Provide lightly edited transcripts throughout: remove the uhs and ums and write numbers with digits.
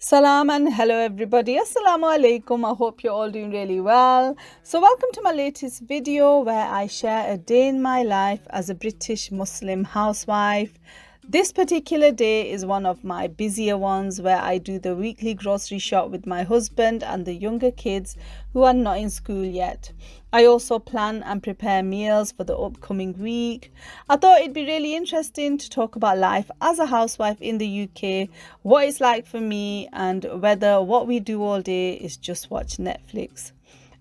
Salam and hello everybody. Assalamu alaikum. I hope you're all doing really well. So welcome to my latest video where I share a day in my life as a British Muslim housewife. This particular day is one of my busier ones where I do the weekly grocery shop with my husband and the younger kids who are not in school yet. I also plan and prepare meals for the upcoming week. I thought it'd be really interesting to talk about life as a housewife in the UK, what it's like for me, and whether what we do all day is just watch Netflix.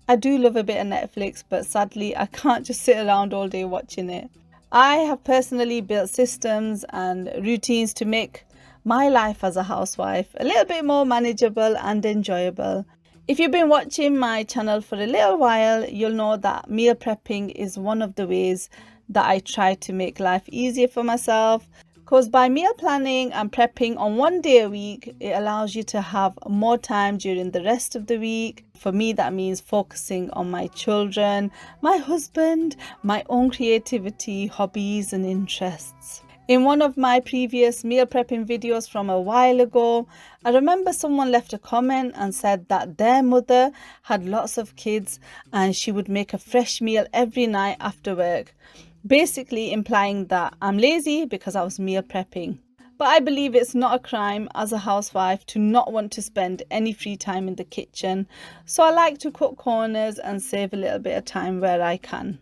I do love a bit of Netflix, but sadly I can't just sit around all day watching it. I have personally built systems and routines to make my life as a housewife a little bit more manageable and enjoyable. If you've been watching my channel for a little while, you'll know that meal prepping is one of the ways that I try to make life easier for myself. Because by meal planning and prepping on one day a week, it allows you to have more time during the rest of the week. For me, that means focusing on my children, my husband, my own creativity, hobbies and interests. In one of my previous meal prepping videos from a while ago, I remember someone left a comment and said that their mother had lots of kids and she would make a fresh meal every night after work, basically implying that I'm lazy because I was meal prepping. But I believe it's not a crime as a housewife to not want to spend any free time in the kitchen, so I like to cut corners and save a little bit of time where I can.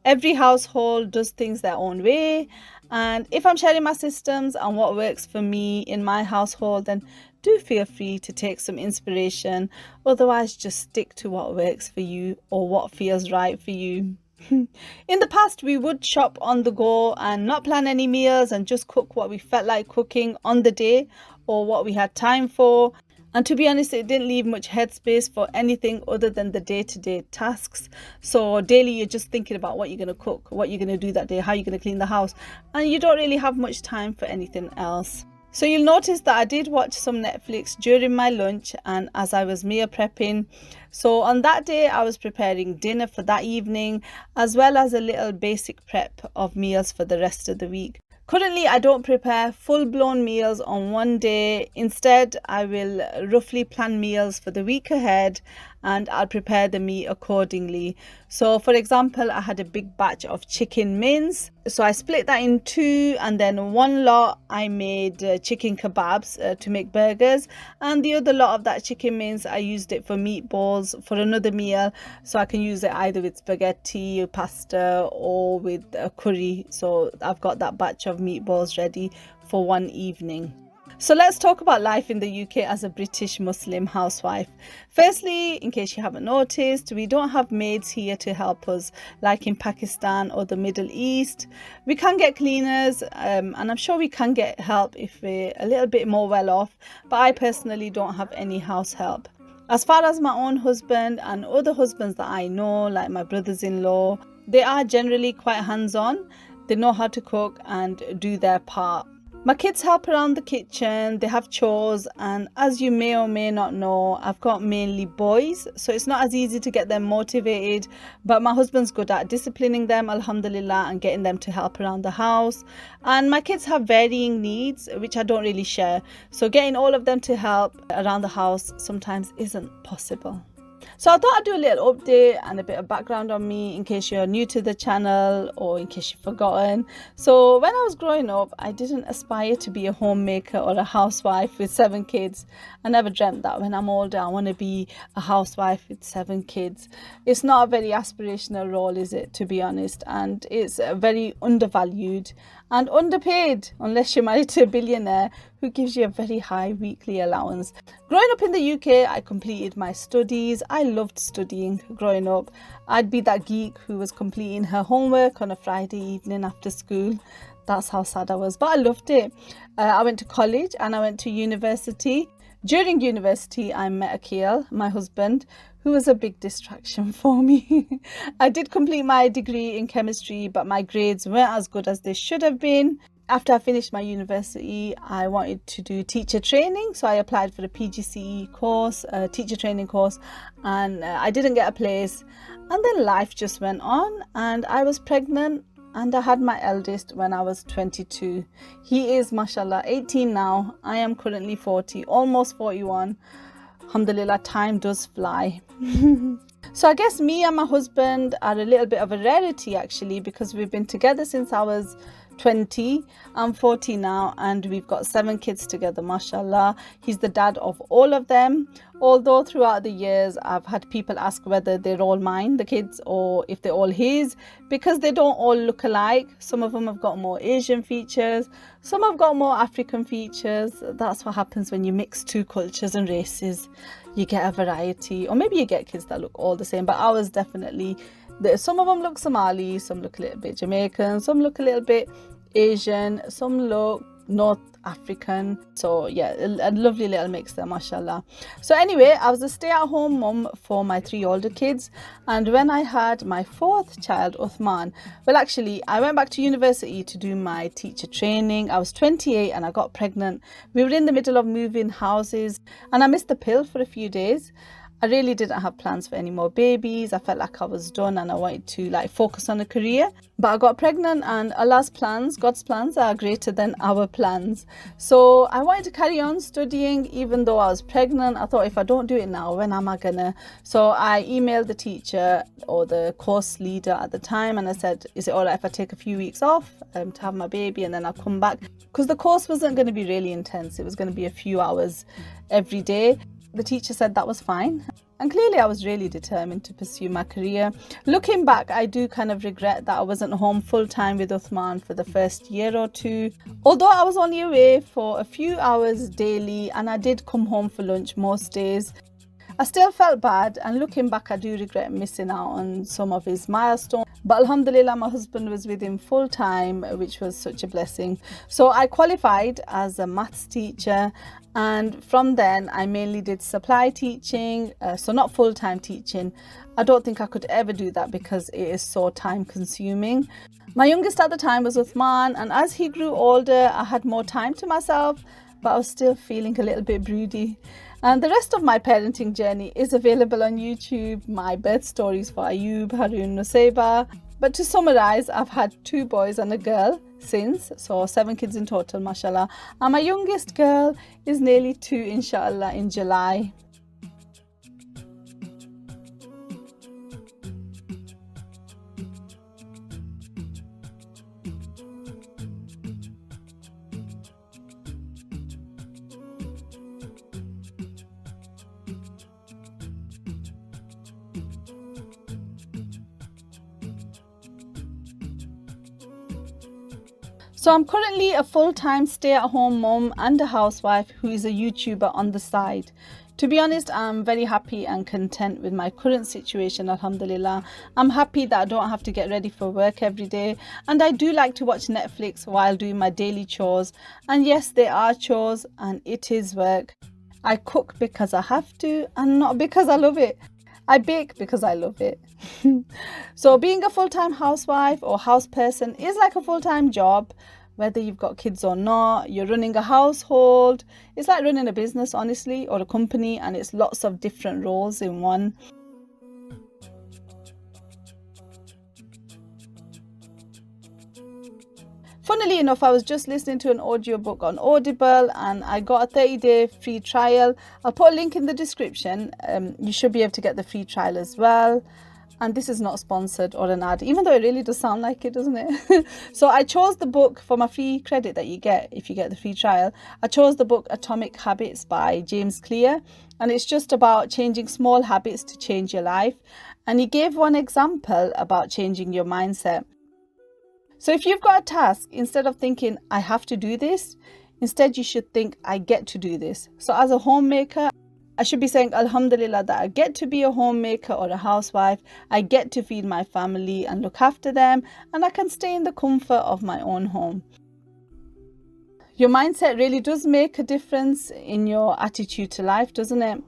Every household does things their own way, and if I'm sharing my systems and what works for me in my household, then do feel free to take some inspiration. Otherwise, just stick to what works for you or what feels right for you. In the past, we would shop on the go and not plan any meals and just cook what we felt like cooking on the day or what we had time for. And to be honest, it didn't leave much headspace for anything other than the day-to-day tasks. So daily, you're just thinking about what you're going to cook, what you're going to do that day, how you're going to clean the house, and you don't really have much time for anything else. So you'll notice that I did watch some Netflix during my lunch and as I was meal prepping. So on that day, I was preparing dinner for that evening, as well as a little basic prep of meals for the rest of the week. Currently, I don't prepare full-blown meals on one day. Instead, I will roughly plan meals for the week ahead and I'll prepare the meat accordingly. So for example, I had a big batch of chicken mince. So I split that in two, and then one lot I made chicken kebabs to make burgers, and the other lot of that chicken mince I used it for meatballs for another meal. So I can use it either with spaghetti, pasta or with a curry. So I've got that batch of meatballs ready for one evening. So let's talk about life in the UK as a British Muslim housewife. Firstly, in case you haven't noticed, we don't have maids here to help us like in Pakistan or the Middle East. We can get cleaners and I'm sure we can get help if we're a little bit more well off, but I personally don't have any house help. As far as my own husband and other husbands that I know, like my brothers-in-law, they are generally quite hands-on. They know how to cook and do their part. My kids help around the kitchen, they have chores, and as you may or may not know, I've got mainly boys, so it's not as easy to get them motivated, but my husband's good at disciplining them, alhamdulillah, and getting them to help around the house. And my kids have varying needs, which I don't really share, so getting all of them to help around the house sometimes isn't possible. So I thought I'd do a little update and a bit of background on me in case you're new to the channel or in case you've forgotten. So when I was growing up, I didn't aspire to be a homemaker or a housewife with 7 kids. I never dreamt that when I'm older I want to be a housewife with 7 kids. It's not a very aspirational role, is it, to be honest, and it's very undervalued and underpaid unless you're married to a billionaire who gives you a very high weekly allowance. Growing up in the UK, I completed my studies. I loved studying growing up. I'd be that geek who was completing her homework on a Friday evening after school. That's how sad I was, but I loved it. I went to college and I went to university. During university, I met Akil, my husband, who was a big distraction for me. I did complete my degree in chemistry, but my grades weren't as good as they should have been. After I finished my university, I wanted to do teacher training, so I applied for a PGCE course, a teacher training course, and I didn't get a place. And then life just went on, and I was pregnant and I had my eldest when I was 22. He is, mashallah, 18 now. I am currently 40, almost 41. Alhamdulillah, time does fly. So I guess me and my husband are a little bit of a rarity actually, because we've been together since I was 20. I'm 40 now, and we've got 7 kids together, mashallah. He's the dad of all of them, although throughout the years I've had people ask whether they're all mine, the kids, or if they're all his, because they don't all look alike. Some of them have got more Asian features, some have got more African features. That's what happens when you mix 2 cultures and races. You get a variety, or maybe you get kids that look all the same, but ours definitely, some of them look Somali, some look a little bit Jamaican, some look a little bit Asian, some look North African. So yeah, a lovely little mix there, mashallah. So anyway, I was a stay-at-home mum for my 3 older kids, and when I had my 4th child, Uthman, well, actually I went back to university to do my teacher training. I was 28 and I got pregnant. We were in the middle of moving houses, and I missed the pill for a few days. I really didn't have plans for any more babies. I felt like I was done and I wanted to focus on a career. But I got pregnant, and Allah's plans, God's plans, are greater than our plans. So I wanted to carry on studying even though I was pregnant. I thought, if I don't do it now, when am I gonna? So I emailed the teacher, or the course leader at the time, and I said, is it alright if I take a few weeks off to have my baby and then I'll come back? Because the course wasn't going to be really intense. It was going to be a few hours every day. The teacher said that was fine, and clearly I was really determined to pursue my career. Looking back, I do kind of regret that I wasn't home full time with Uthman for the first year or 2. Although I was only away for a few hours daily, and I did come home for lunch most days, I still felt bad, and looking back I do regret missing out on some of his milestones. But alhamdulillah, my husband was with him full time, which was such a blessing. So I qualified as a maths teacher, and from then I mainly did supply teaching, so not full-time teaching. I don't think I could ever do that because it is so time consuming. My youngest at the time was Uthman, and as he grew older I had more time to myself, but I was still feeling a little bit broody. And the rest of my parenting journey is available on YouTube, my birth stories for Ayub, Harun, Nusayba. But to summarize, I've had 2 boys and a girl since, so 7 kids in total, mashallah. And my youngest girl is nearly 2, inshallah, in July. So I'm currently a full-time stay-at-home mom and a housewife who is a YouTuber on the side. To be honest, I'm very happy and content with my current situation, alhamdulillah. I'm happy that I don't have to get ready for work every day, and I do like to watch Netflix while doing my daily chores. And yes, they are chores and it is work. I cook because I have to and not because I love it. I bake because I love it. So being a full-time housewife or house person is like a full-time job. Whether you've got kids or not, you're running a household. It's like running a business, honestly, or a company, and it's lots of different roles in one. Funnily enough, I was just listening to an audiobook on Audible, and I got a 30-day free trial. I'll put a link in the description. You should be able to get the free trial as well. And this is not sponsored or an ad, even though it really does sound like it, doesn't it? So I chose the book for my free credit that you get if you get the free trial. I chose the book Atomic Habits by James Clear, and it's just about changing small habits to change your life. And he gave one example about changing your mindset. So if you've got a task, instead of thinking, I have to do this, instead you should think, I get to do this. So as a homemaker, I should be saying, alhamdulillah, that I get to be a homemaker or a housewife. I get to feed my family and look after them, and I can stay in the comfort of my own home. Your mindset really does make a difference in your attitude to life, doesn't it?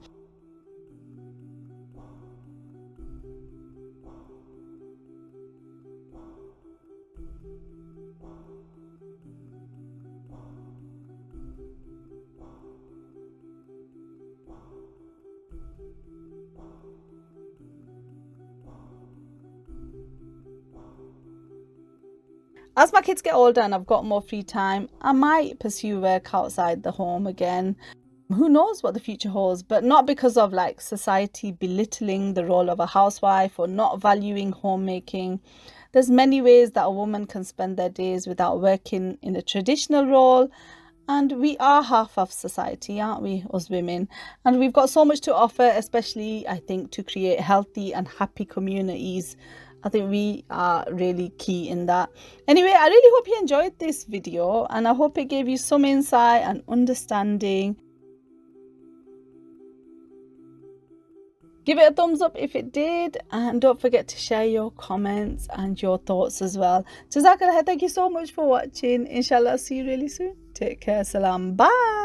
As my kids get older and I've got more free time, I might pursue work outside the home again. Who knows what the future holds, but not because of like society belittling the role of a housewife or not valuing homemaking. There's many ways that a woman can spend their days without working in a traditional role. And we are half of society, aren't we, us women? And we've got so much to offer, especially, I think, to create healthy and happy communities. I think we are really key in that. Anyway, I really hope you enjoyed this video and I hope it gave you some insight and understanding. Give it a thumbs up if it did, and don't forget to share your comments and your thoughts as well. Jazakallah, thank you so much for watching. Inshallah, see you really soon. Take care. Salam. Bye.